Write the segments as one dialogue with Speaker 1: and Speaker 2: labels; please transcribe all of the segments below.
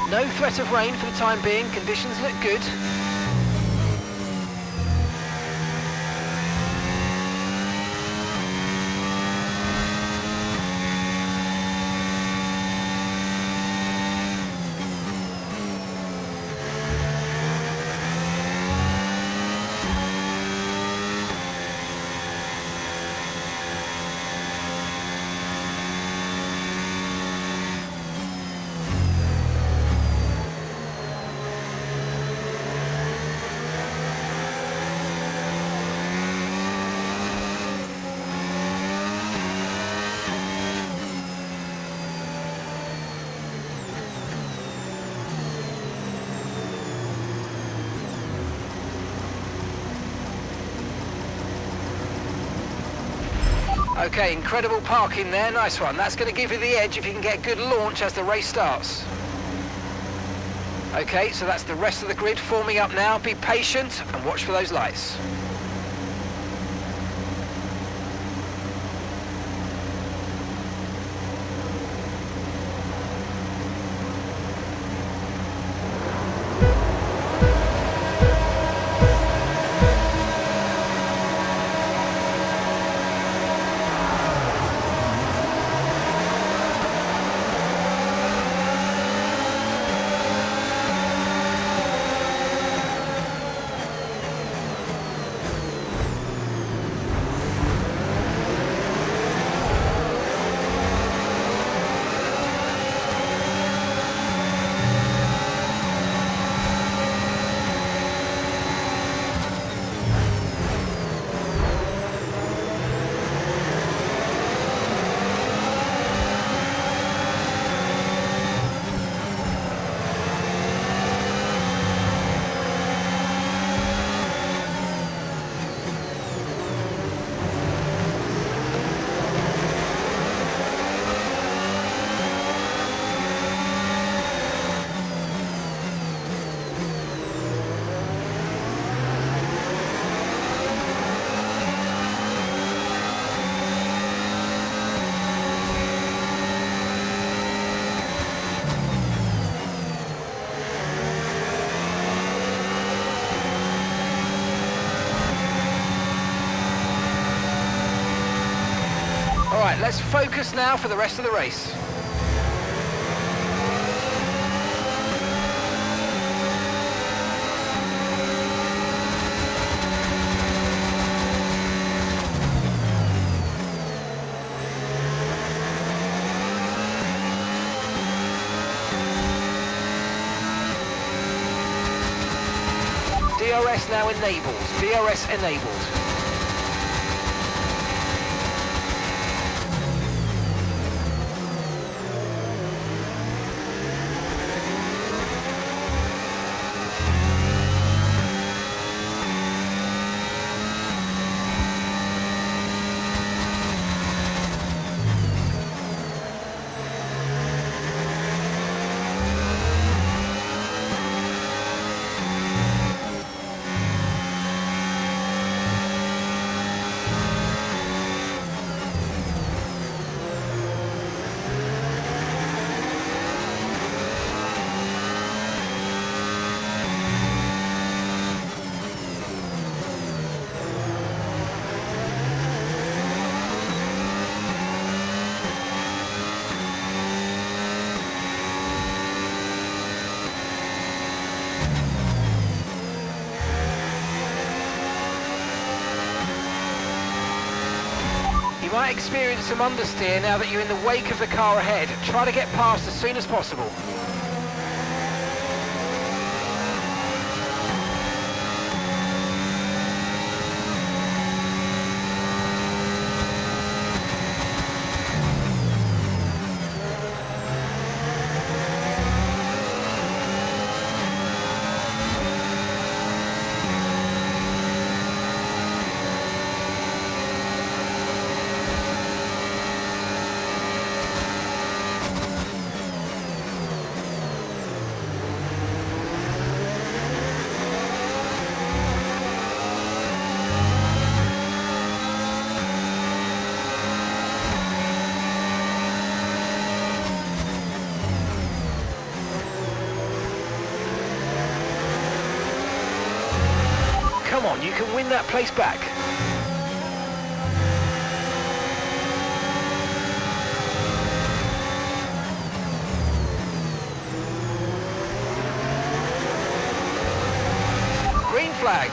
Speaker 1: No threat of rain for the time being, conditions look good. Okay, incredible parking there, nice one. That's going to give you the edge if you can get a good launch as the race starts. Okay, so that's the rest of the grid forming up now. Be patient and watch for those lights. All right, let's focus now for the rest of the race. DRS now enabled. DRS enabled. You might experience some understeer now that you're in the wake of the car ahead. Try to get past as soon as possible. Come on, you can win that place back. Green flag.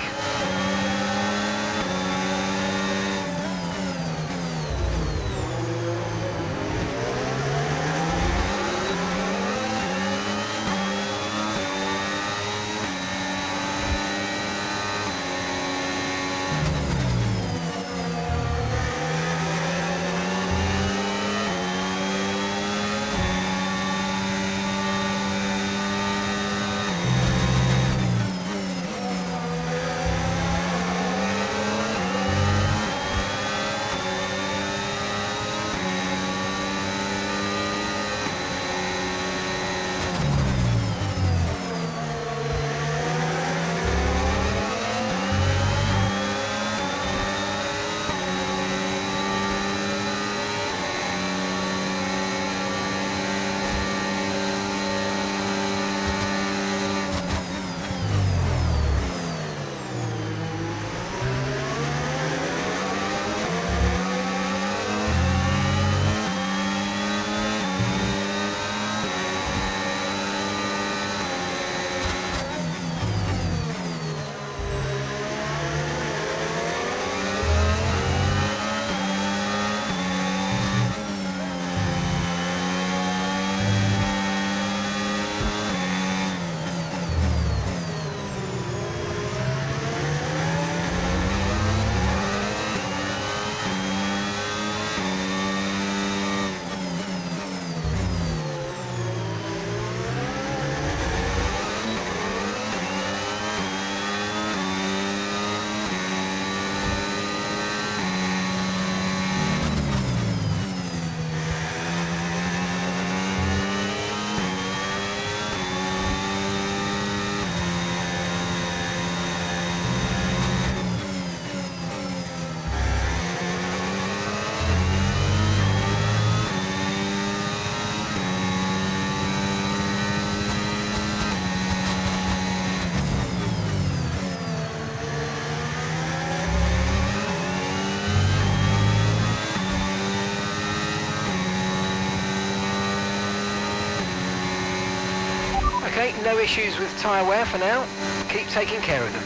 Speaker 1: Okay, no issues with tyre wear for now. Keep taking care of them.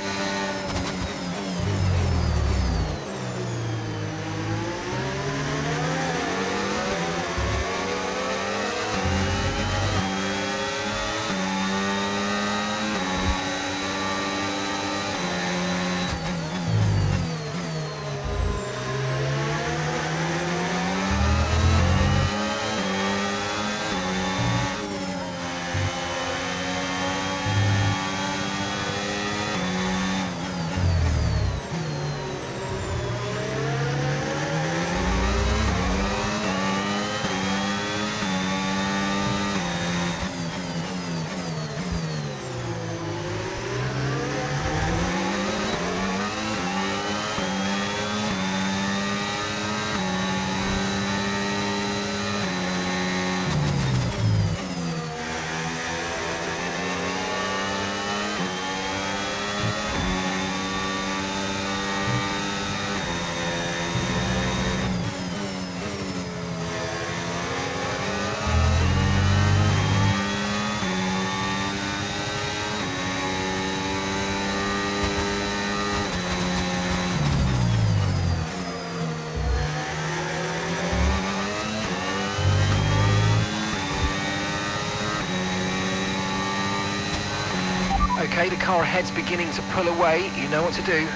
Speaker 1: Okay, the car ahead's beginning to pull away. You know what to do.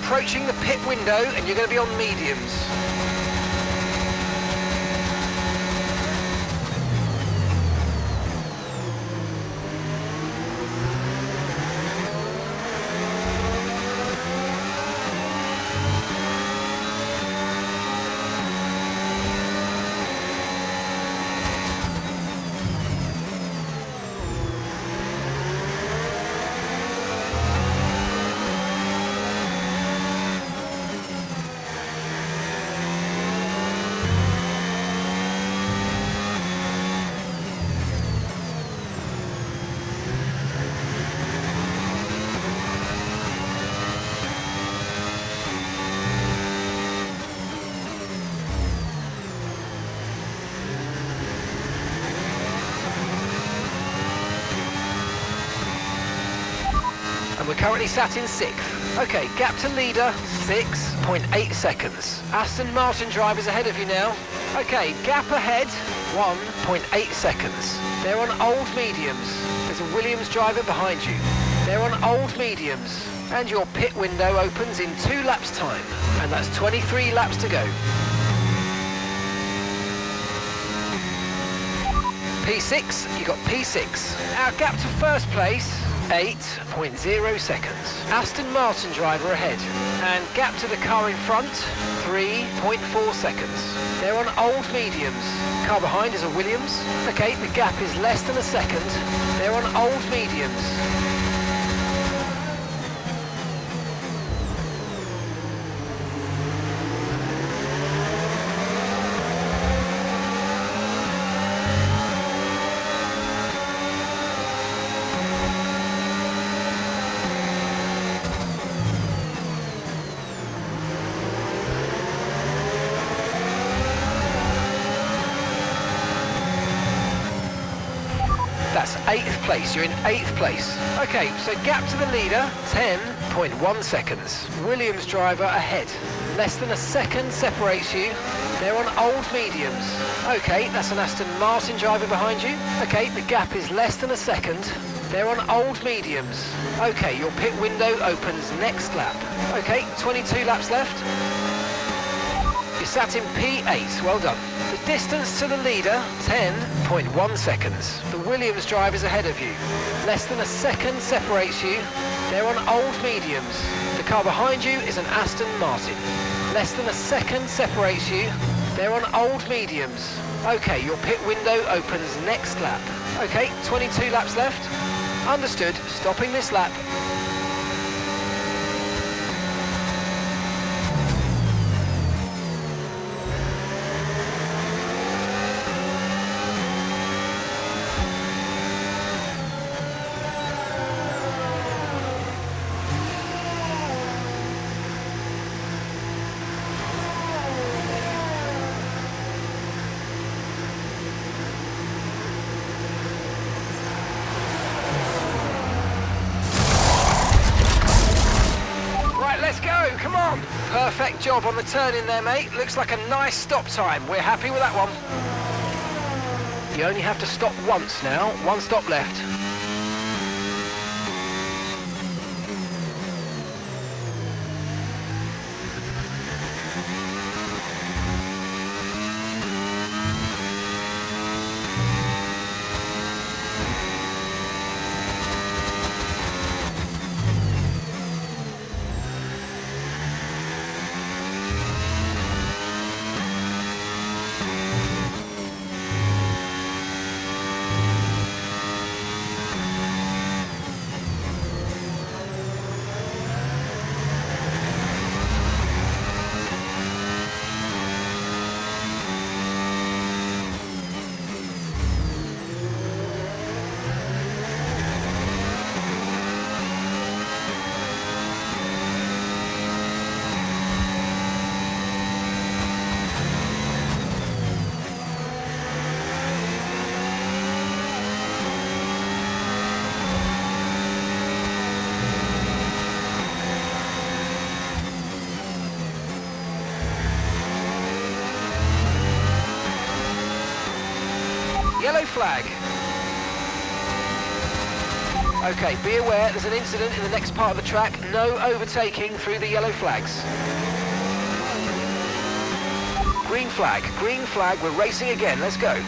Speaker 1: approaching the pit window and you're going to be on mediums. We're currently sat in 6th. Okay, gap to leader, 6.8 seconds. Aston Martin drivers ahead of you now. Okay, gap ahead, 1.8 seconds. They're on old mediums. There's a Williams driver behind you. They're on old mediums. And your pit window opens in 2 laps time. And that's 23 laps to go. P6, you got P6. Our gap to first place, 8.0 seconds. Aston Martin driver ahead. And gap to the car in front, 3.4 seconds. They're on old mediums. Car behind is a Williams. Okay, the gap is less than a second. They're on old mediums. That's 8th place, you're in 8th place. Okay, so gap to the leader, 10.1 seconds. Williams driver ahead. Less than a second separates you. They're on old mediums. Okay, that's an Aston Martin driver behind you. Okay, the gap is less than a second. They're on old mediums. Okay, your pit window opens next lap. Okay, 22 laps left. You're sat in P8, well done. The distance to the leader, 10.1 seconds. The Williams driver's ahead of you. Less than a second separates you. They're on old mediums. The car behind you is an Aston Martin. Less than a second separates you. They're on old mediums. Okay, your pit window opens next lap. Okay, 22 laps left. Understood, stopping this lap. Let's go, come on. Perfect job on the turn in there, mate. Looks like a nice stop time. We're happy with that one. You only have to stop once now. One stop left. Yellow flag. Okay, be aware there's an incident in the next part of the track. No overtaking through the yellow flags. Green flag, we're racing again, let's go.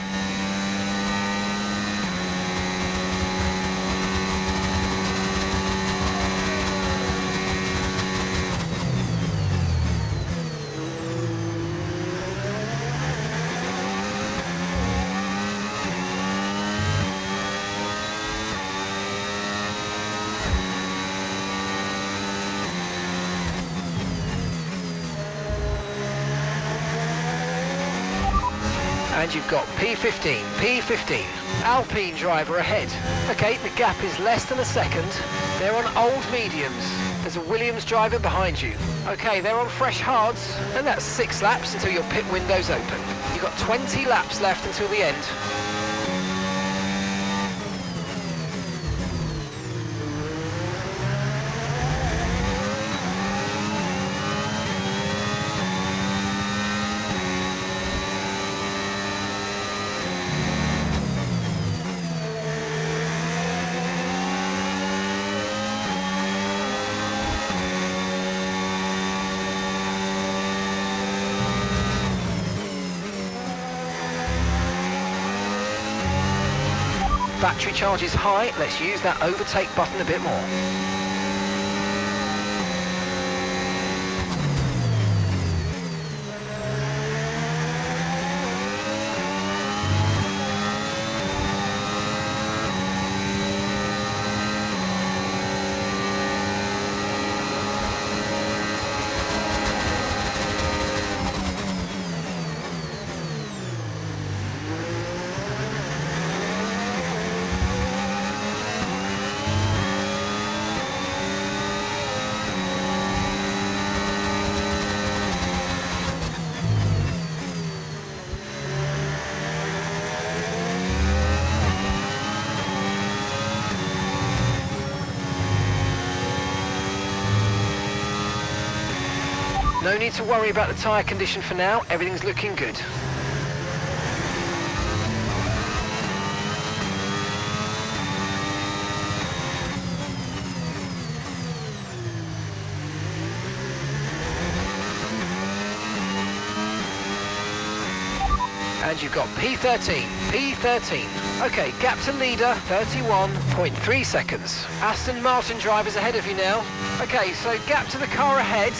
Speaker 1: And you've got P15, Alpine driver ahead. Okay, the gap is less than a second. They're on old mediums. There's a Williams driver behind you. Okay, they're on fresh hards, and that's 6 laps until your pit window's open. You've got 20 laps left until the end. Battery charge is high, let's use that overtake button a bit more. No need to worry about the tyre condition for now, everything's looking good. And you've got P13. Okay, gap to leader, 31.3 seconds. Aston Martin drivers ahead of you now. Okay, so gap to the car ahead,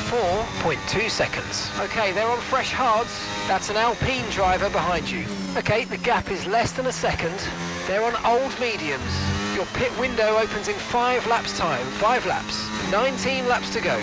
Speaker 1: 4.2 seconds. Okay, they're on fresh hards. That's an Alpine driver behind you. Okay, the gap is less than a second. They're on old mediums. Your pit window opens in 5 laps time. 5 laps. 19 laps to go.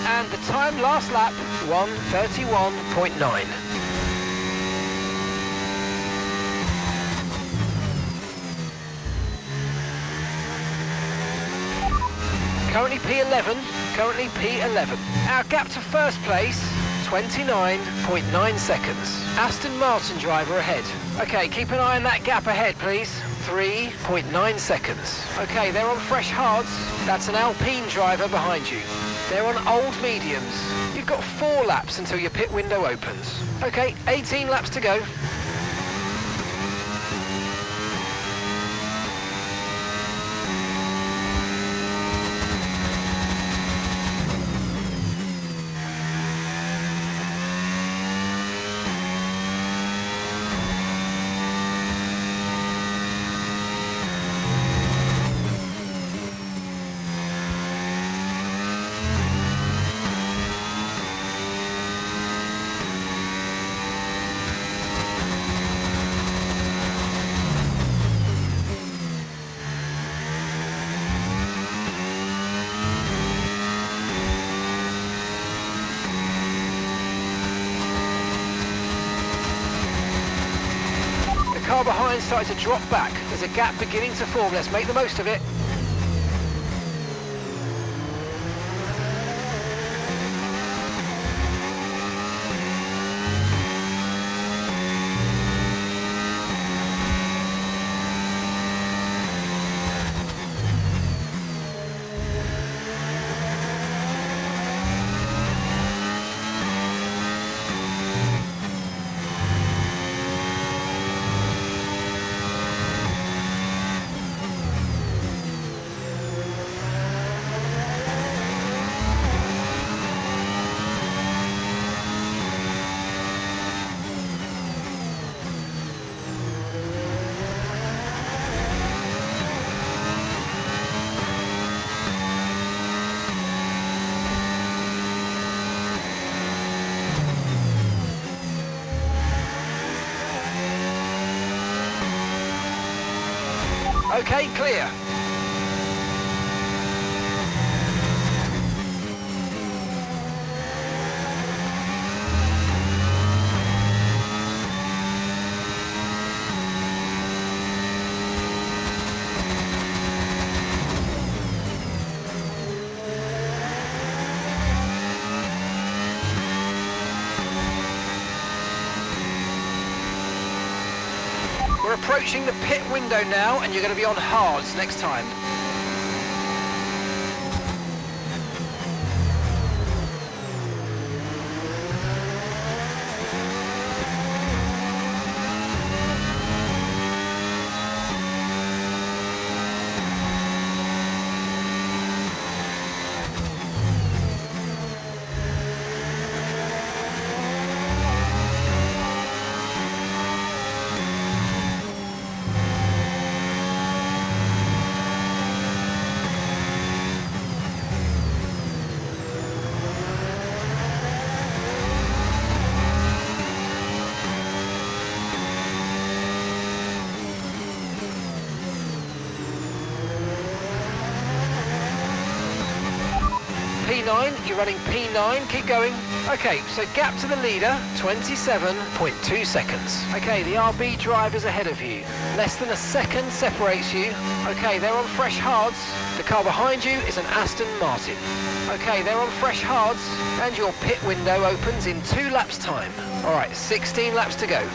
Speaker 1: And the time last lap, 1:31.9. Currently P11. Our gap to first place, 29.9 seconds. Aston Martin driver ahead. Okay, keep an eye on that gap ahead, please. 3.9 seconds. Okay, they're on fresh hards. That's an Alpine driver behind you. They're on old mediums. You've got 4 laps until your pit window opens. Okay, 18 laps to go. Car behind started to drop back. There's a gap beginning to form. Let's make the most of it. Okay, clear. We're approaching the pit window now, and you're going to be on hards next time. P9, you're running P9, keep going. Okay, so gap to the leader, 27.2 seconds. Okay, the RB driver's ahead of you. Less than a second separates you. Okay, they're on fresh hards. The car behind you is an Aston Martin. Okay, they're on fresh hards, and your pit window opens in 2 laps time. All right, 16 laps to go.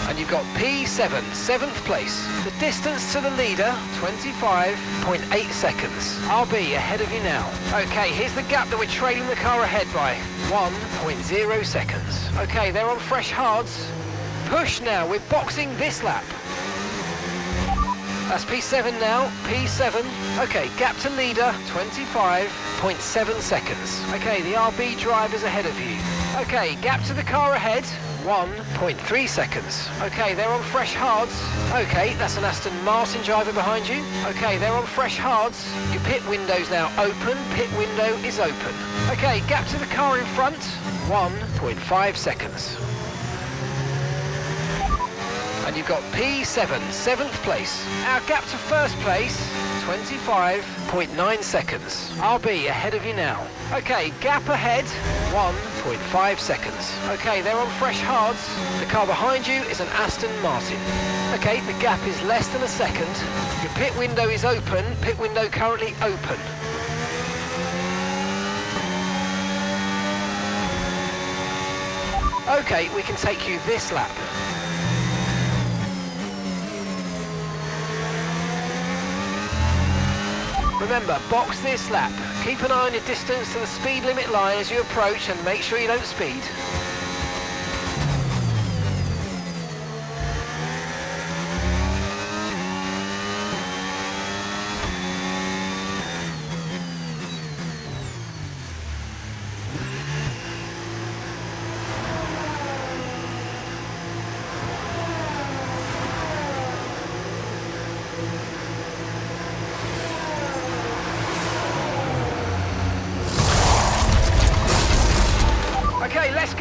Speaker 1: And you've got P7, 7th place. The distance to the leader, 25.8 seconds. RB ahead of you now. Okay, here's the gap that we're trailing the car ahead by. 1.0 seconds. Okay, they're on fresh hards. Push now, we're boxing this lap. That's P7 now, P7. Okay, gap to leader, 25.7 seconds. Okay, the RB driver's ahead of you. Okay, gap to the car ahead, 1.3 seconds. Okay, they're on fresh hards. Okay, that's an Aston Martin driver behind you. Okay, they're on fresh hards. Your pit window's now open. Pit window is open. Okay, gap to the car in front, 1.5 seconds. And you've got P7, 7th place. Our gap to first place, 25.9 seconds. RB ahead of you now. Okay, gap ahead, 1.5 seconds. Okay, they're on fresh hards. The car behind you is an Aston Martin. Okay, the gap is less than a second. Your pit window is open. Pit window currently open. Okay, we can take you this lap. Remember, box this lap. Keep an eye on your distance to the speed limit line as you approach and make sure you don't speed.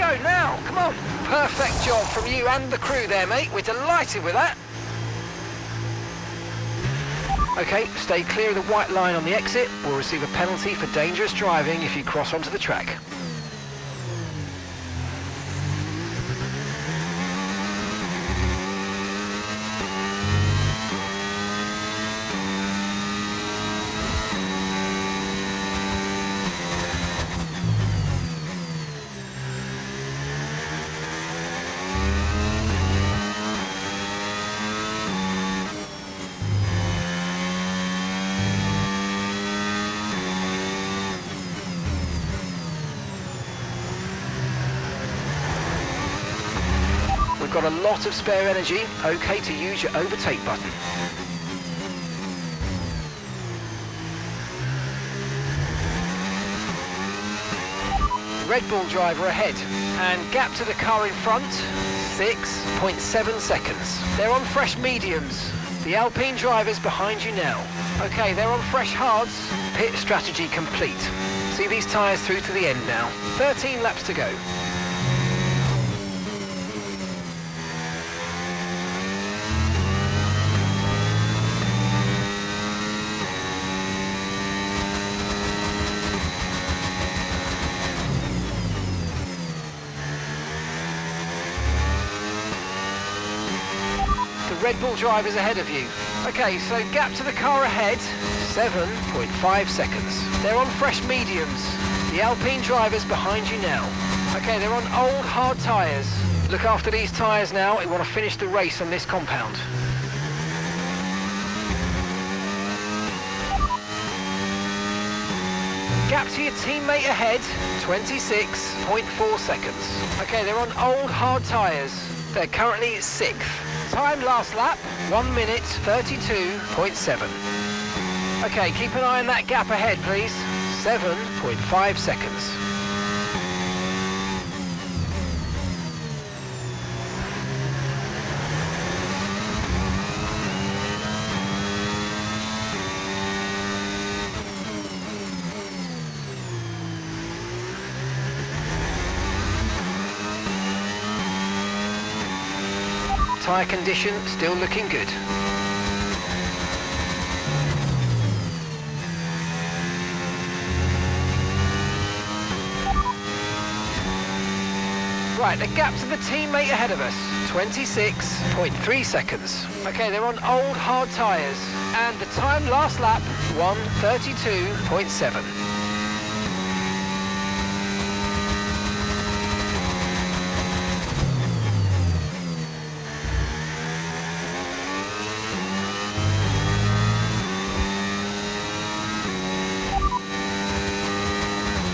Speaker 1: go now, come on. Perfect job from you and the crew there, mate. We're delighted with that. Okay, stay clear of the white line on the exit. We'll receive a penalty for dangerous driving if you cross onto the track. We've got a lot of spare energy, okay to use your overtake button. Red Bull driver ahead, and gap to the car in front, 6.7 seconds. They're on fresh mediums. The Alpine driver's behind you now. Okay, they're on fresh hards. Pit strategy complete. See these tyres through to the end now. 13 laps to go. Red Bull drivers ahead of you. Okay, so gap to the car ahead, 7.5 seconds. They're on fresh mediums. The Alpine driver's behind you now. Okay, they're on old hard tyres. Look after these tyres now. We want to finish the race on this compound. Gap to your teammate ahead, 26.4 seconds. Okay, they're on old hard tyres. They're currently 6th. Time last lap, 1 minute 32.7. Okay, keep an eye on that gap ahead, please. 7.5 seconds. Tyre condition still looking good. Right, a gap to the teammate ahead of us, 26.3 seconds. Okay, they're on old hard tyres, and the time last lap, 1:32.7.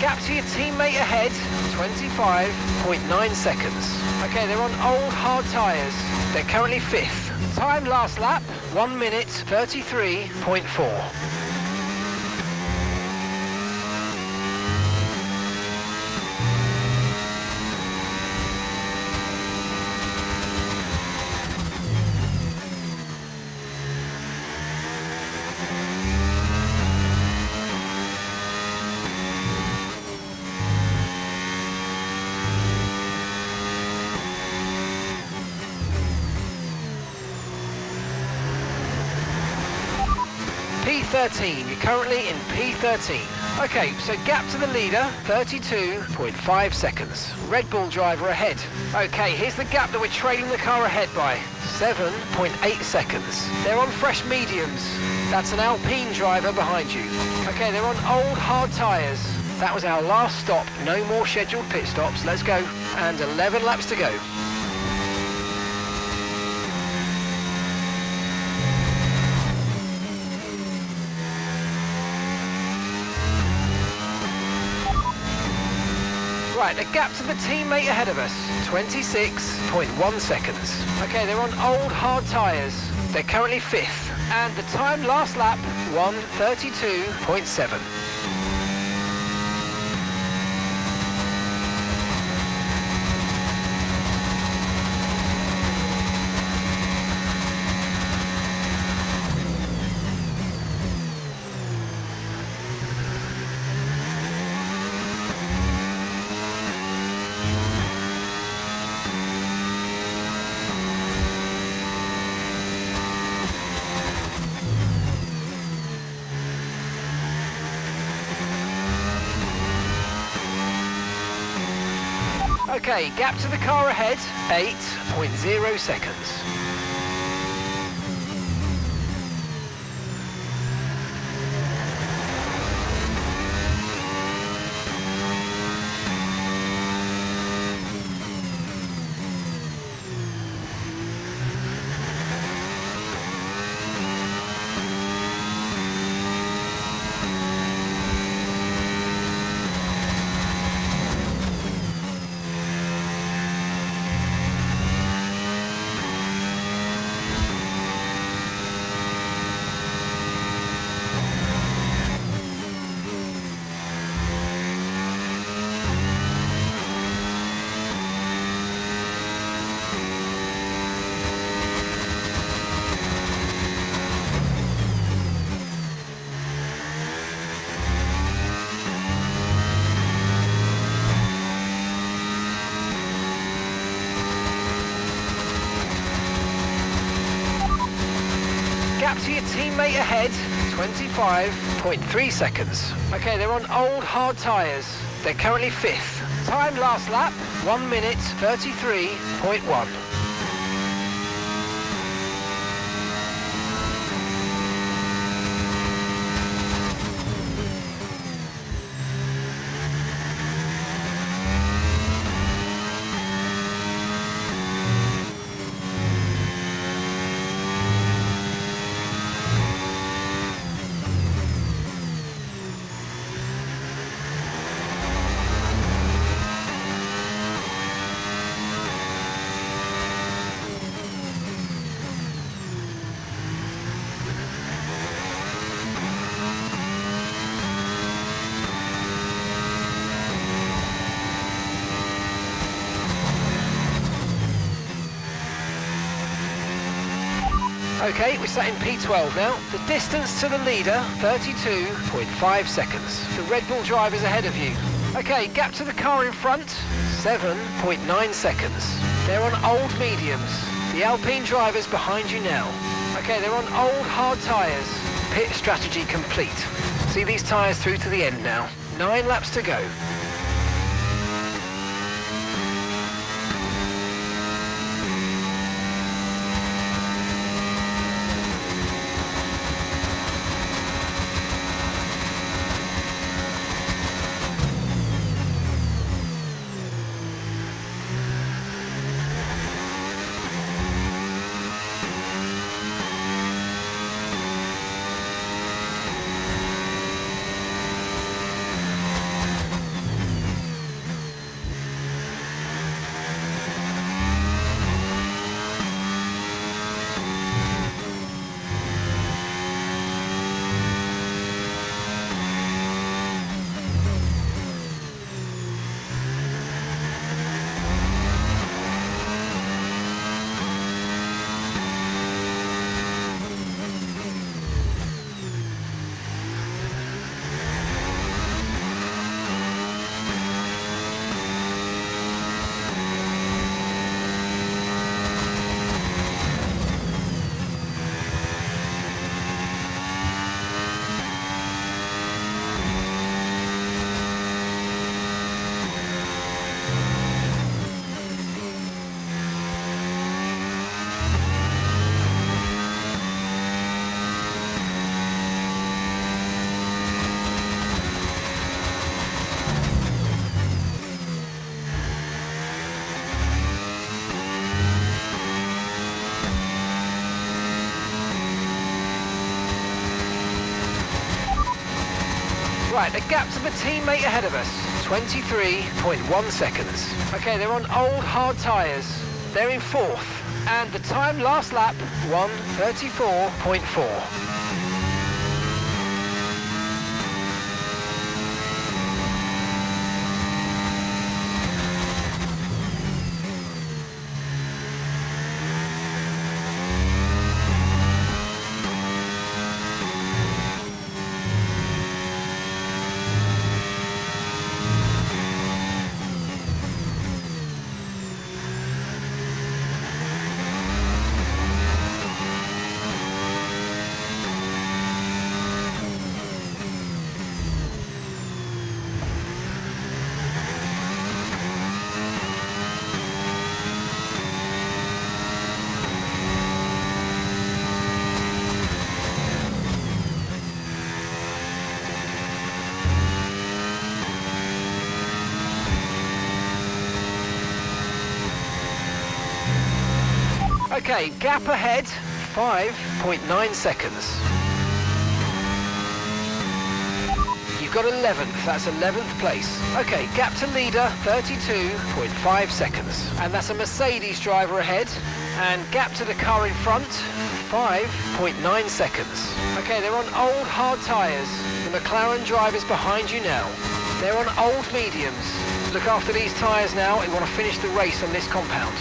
Speaker 1: Gap to your teammate ahead, 25.9 seconds. Okay, they're on old hard tyres. They're currently 5th. Time last lap, 1 minute 33.4. P13, you're currently in P13. Okay, so gap to the leader, 32.5 seconds. Red Bull driver ahead. Okay, here's the gap that we're trailing the car ahead by, 7.8 seconds. They're on fresh mediums. That's an Alpine driver behind you. Okay, they're on old hard tyres. That was our last stop. No more scheduled pit stops. Let's go. And 11 laps to go. Right, a gap to the teammate ahead of us, 26.1 seconds. Okay, they're on old hard tyres. They're currently 5th. And the time last lap, 1:32.7. Okay, gap to the car ahead, 8.0 seconds. Gap to your teammate ahead, 25.3 seconds. Okay, they're on old hard tyres. They're currently 5th. Time last lap, 1 minute 33.1. Okay, we're sat in P12 now. The distance to the leader, 32.5 seconds. The Red Bull driver's ahead of you. Okay, gap to the car in front, 7.9 seconds. They're on old mediums. The Alpine driver's behind you now. Okay, they're on old hard tyres. Pit strategy complete. See these tyres through to the end now. 9 laps to go. Right, the gap to the teammate ahead of us, 23.1 seconds. Okay, they're on old hard tyres. They're in 4th. And the time last lap, 1:34.4. Okay, gap ahead, 5.9 seconds. You've got 11th, that's 11th place. Okay, gap to leader, 32.5 seconds. And that's a Mercedes driver ahead. And gap to the car in front, 5.9 seconds. Okay, they're on old hard tyres. The McLaren driver's behind you now. They're on old mediums. Look after these tyres now. You want to finish the race on this compound.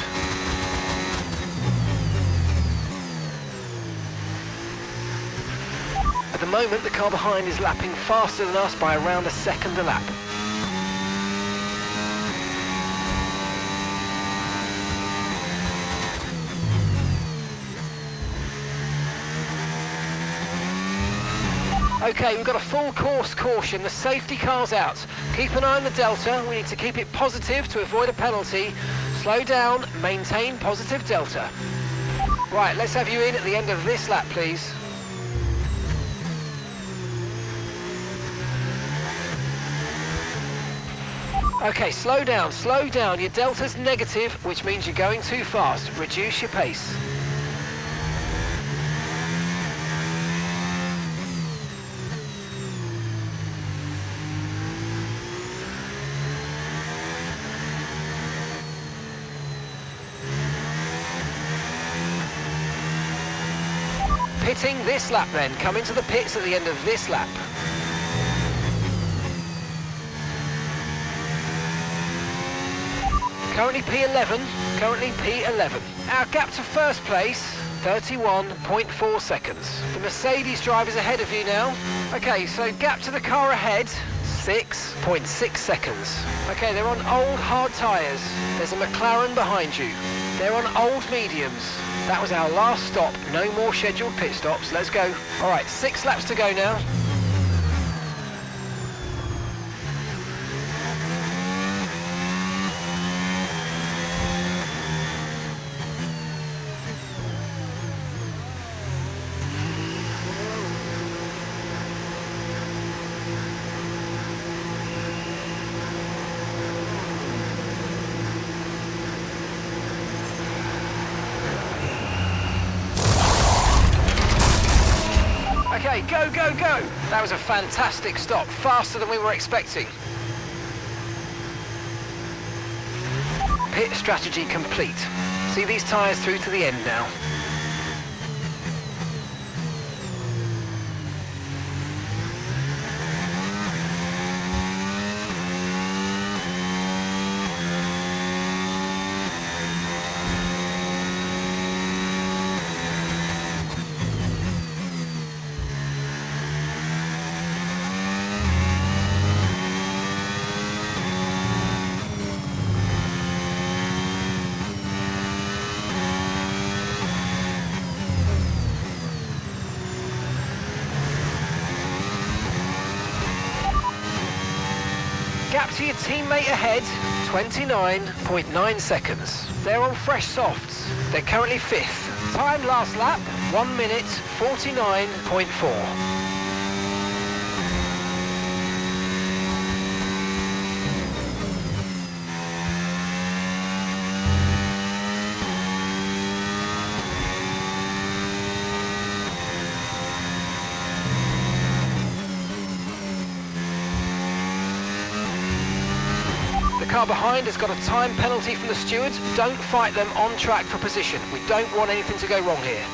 Speaker 1: At the moment, the car behind is lapping faster than us by around a second a lap. Okay, we've got a full course caution. The safety car's out. Keep an eye on the delta. We need to keep it positive to avoid a penalty. Slow down, maintain positive delta. Right, let's have you in at the end of this lap, please. Okay, slow down, slow down. Your delta's negative, which means you're going too fast. Reduce your pace. Pitting this lap then. Come into the pits at the end of this lap. Currently P11, currently P11. Our gap to first place, 31.4 seconds. The Mercedes driver's ahead of you now. Okay, so gap to the car ahead, 6.6 seconds. Okay, they're on old hard tyres. There's a McLaren behind you. They're on old mediums. That was our last stop. No more scheduled pit stops. Let's go. All right, 6 laps to go now. Okay, go, go, go! That was a fantastic stop, faster than we were expecting. Pit strategy complete. See these tyres through to the end now. Gap to your teammate ahead, 29.9 seconds. They're on fresh softs. They're currently 5th. Time last lap, 1 minute, 49.4. The car behind has got a time penalty from the stewards. Don't fight them on track for position. We don't want anything to go wrong here.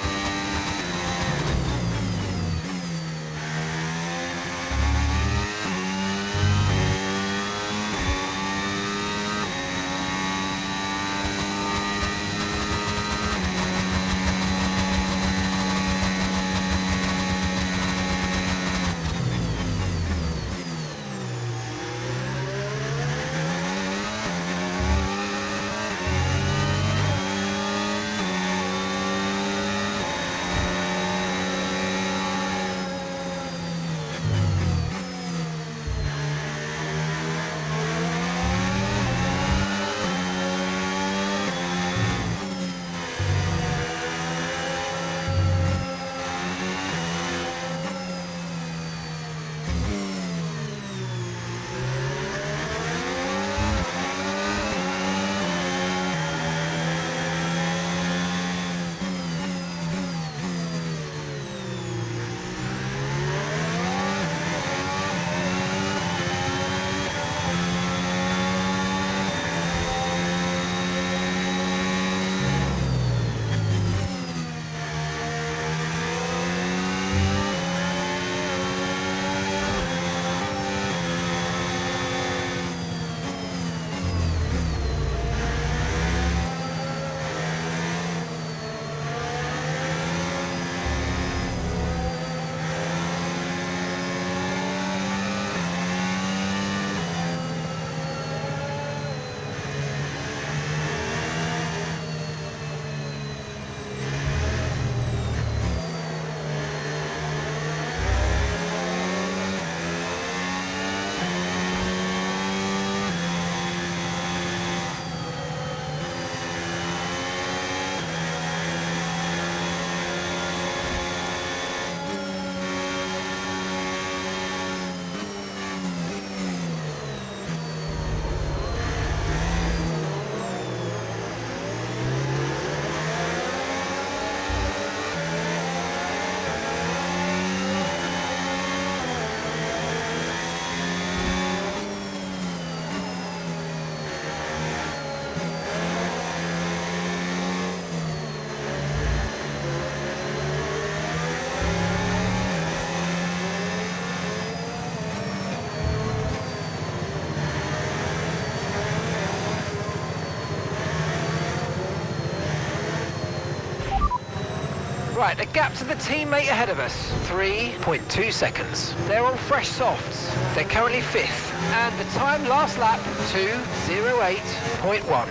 Speaker 1: Right, the gap to the teammate ahead of us, 3.2 seconds. They're on fresh softs. They're currently 5th. And the time last lap, 2:08.1.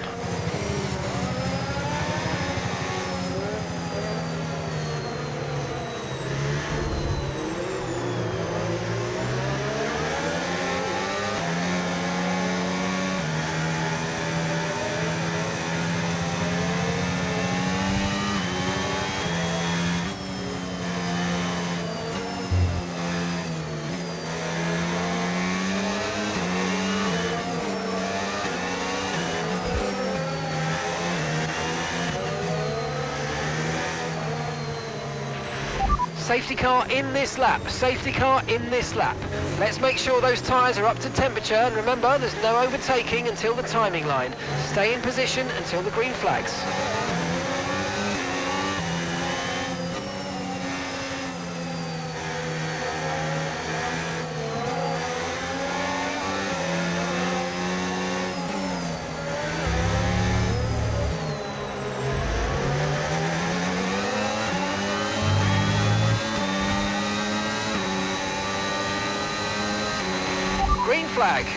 Speaker 1: Safety car in this lap, safety car in this lap. Let's make sure those tyres are up to temperature, and remember, there's no overtaking until the timing line. Stay in position until the green flags. Green flag.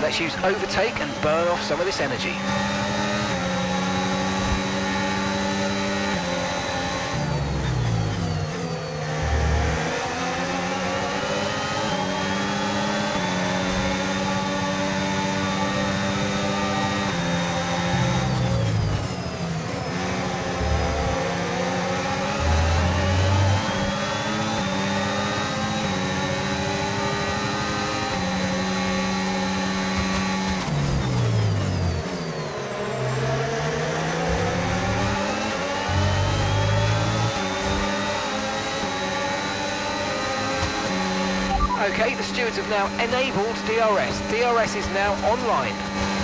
Speaker 1: Let's use overtake and burn off some of this energy. Okay, the stewards have now enabled DRS. DRS is now online.